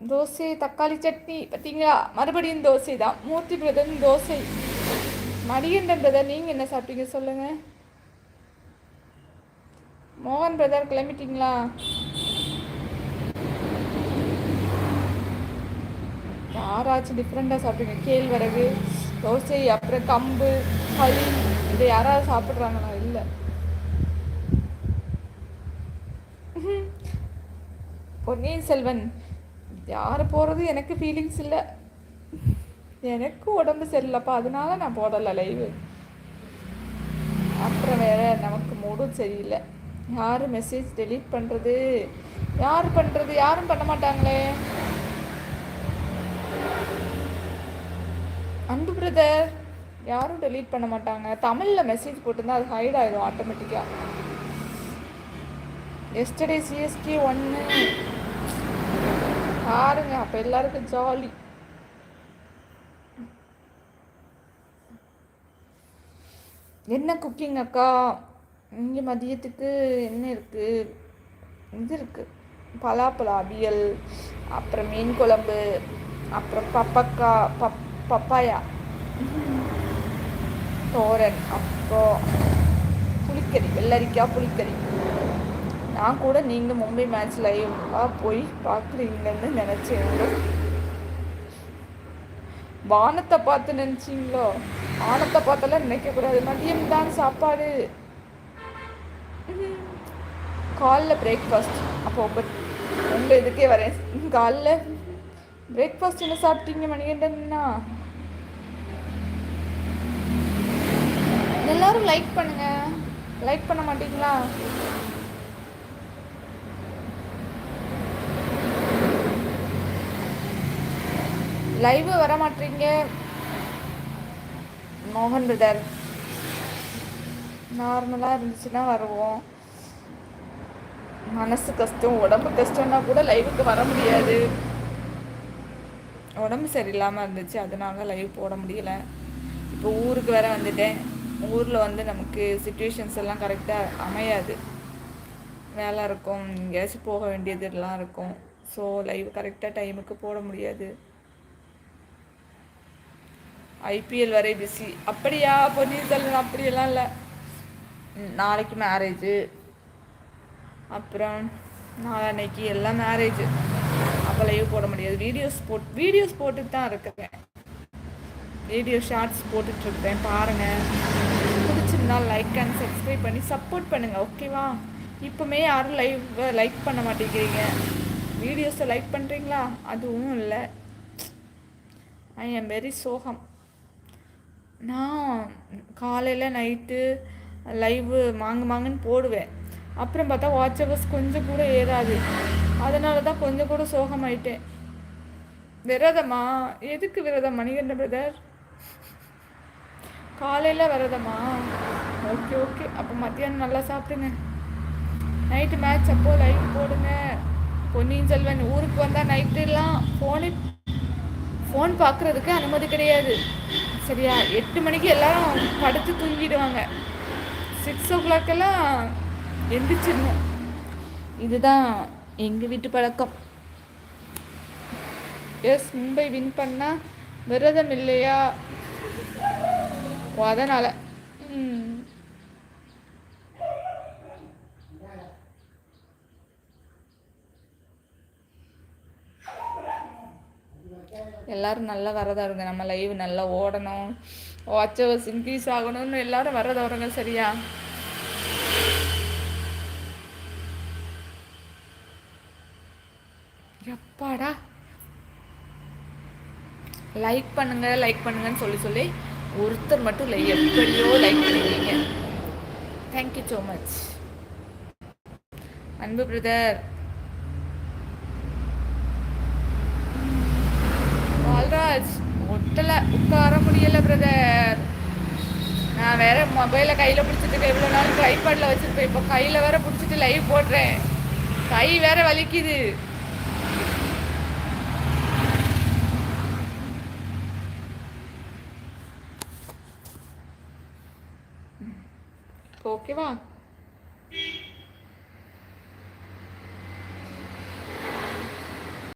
தோசை தக்காளி சட்னி பார்த்தீங்களா? மறுபடியும் தோசை தான். மூர்த்தி பிரதர் தோசை. மணிகண்டன் பிரதர் நீங்கள் என்ன சாப்பிட்டீங்க சொல்லுங்கள். மோகன் பிரதர் கிளம்பிட்டீங்களா? யாராச்சும் டிஃப்ரெண்ட்டாக சாப்பிட்டீங்க? கேழ்வரகு தோசை, அப்புறம் கம்பு களி, இதை யாராவது சாப்பிட்றாங்களா? இல்லை. பொன்னியின் செல்வன் யார் போகிறது எனக்கு ஃபீலிங்ஸ் இல்லை. எனக்கு உடம்பு சரியில்லைப்பா, அதனால நான் போடலை லைவு. அப்புறம் வேற நமக்கு மூடும் சரியில்லை. யார் மெசேஜ் டெலீட் பண்ணுறது? யார் பண்ணுறது? யாரும் பண்ண மாட்டாங்களே. அன்பு பிரதர் யாரும் டெலீட் பண்ண மாட்டாங்க. தமிழில் மெசேஜ் போட்டிருந்தா அது ஹைட் ஆகிடும் ஆட்டோமேட்டிக்காக. எஸ்டர்டே சிஎஸ்கே 1 பாருங்க, அப்போ எல்லாருக்கும் ஜாலி. என்ன குக்கிங் அக்கா? இங்கே மதியத்துக்கு என்ன இருக்குது? இது இருக்குது, பலாப்பழ அவியல், அப்புறம் மீன் குழம்பு, அப்புறம் பப்பாயா தோரன், அப்புறம் புளிக்கறி, வெள்ளரிக்காய் புளிக்கறி. நான் கூட நீங்கள் மும்பை மேட்ச் லைவாக போய் பார்க்குறீங்கன்னு நினச்சேன். வானத்தை பார்த்து நினச்சிங்களோ? வானத்தை பார்த்தெல்லாம் நினைக்கக்கூடாது. மதியம் தான் சாப்பாடு, காலைல பிரேக்ஃபாஸ்ட். அப்போ உங்கள் இதுக்கே வரேன். காலைல பிரேக்ஃபாஸ்ட் என்ன சாப்பிட்டீங்க மணிகண்டன்னா? எல்லாரும் லைக் பண்ணுங்க. லைக் பண்ண மாட்டீங்களா? லைவ் வர மாட்டீங்க மோகன் பிரதர். நார்மலாக இருந்துச்சுன்னா வருவோம். மனசு கஷ்டம், உடம்பு கஷ்டம்னா கூட லைவுக்கு வர முடியாது. உடம்பு சரியில்லாமல் இருந்துச்சு, அதனால லைவ் போட முடியல. இப்போ ஊருக்கு வேற வந்துட்டேன். ஊரில் வந்து நமக்கு சிச்சுவேஷன்ஸ் எல்லாம் கரெக்டாக அமையாது. வேலை இருக்கும், எங்கேயாச்சும் போக வேண்டியதுலாம் இருக்கும். ஸோ லைவ் கரெக்டாக டைமுக்கு போட முடியாது. ஐபிஎல் வரை பிஸி. அப்படியா பொன்னியின் செல்வன்? அப்படியெல்லாம் இல்லை. நாளைக்கு மேரேஜு, அப்புறம் நாளன்னைக்கு எல்லாம் மேரேஜு. அப்போ லைவ் போட முடியாது. வீடியோஸ் போட்டுட்டு தான் இருக்கிறேன். வீடியோ ஷார்ட்ஸ் போட்டுட்ருக்கேன், பாருங்கள். பிடிச்சிருந்தா லைக் அண்ட் சப்ஸ்கிரைப் பண்ணி சப்போர்ட் பண்ணுங்கள், ஓகேவா? இப்போமே யாரும் லைக் பண்ண மாட்டேங்கிறீங்க. வீடியோஸை லைக் பண்ணுறீங்களா? அதுவும் இல்லை. ஐ எம் வெரி சோகம். நான் காலையில் நைட்டு லைவு மாங்குன்னு போடுவேன். அப்புறம் பார்த்தா வாட்ச் ஹவர்ஸ் கொஞ்சம் கூட ஏறாது. அதனால தான் கொஞ்சம் கூட சோகமாயிட்டேன். விரதமா? எதுக்கு விரதம் மணிகண்ட பிரதர்? காலையில் விரதமா? ஓகே. அப்போ மத்தியானம் நல்லா சாப்பிடுங்க. நைட்டு மேட்ச் அப்போ லைவ் போடுங்க. பொன்னியின் செல்வன் ஊருக்கு வந்தால் நைட்டுலாம் ஃபோன் பார்க்குறதுக்கு அனுமதி கிடையாது, சரியா? 8 மணிக்கு எல்லாரும் படுத்து தூங்கிடுவாங்க. 6 o'clock எந்திரிச்சிடணும். இதுதான் எங்கள் வீட்டு பழக்கம். எஸ், மும்பை வின் பண்ணால் விரதம் இல்லையா? அதனால் எல்லோரும் நல்லா வரதா இருங்க. நம்ம லைவ் நல்லா ஓடணும், வாட்ச் ஹவர்ஸ் இன்க்ரீஸ் ஆகணும்னு எல்லாரும் வரதா வருங்க, சரியா? எப்பாடா லைக் பண்ணுங்கன்னு சொல்லி ஒருத்தர் மட்டும் எப்படியோ லைக் பண்ணிக்கிறீங்க. தேங்க்யூ ஸோ மச் அன்பு பிரதர். பால்ராஜ் ஒட்டலை, உட்கார முடியலை பிரதர். நான் வேற மொபைலை கையில் பிடிச்சிட்டு எவ்வளோ நாள் ட்ரைபேடில் வச்சுருப்பேன். இப்போ கையில் வேற பிடிச்சிட்டு லைவ் போடுறேன். கை வேற வலிக்குது. ஓகேவா?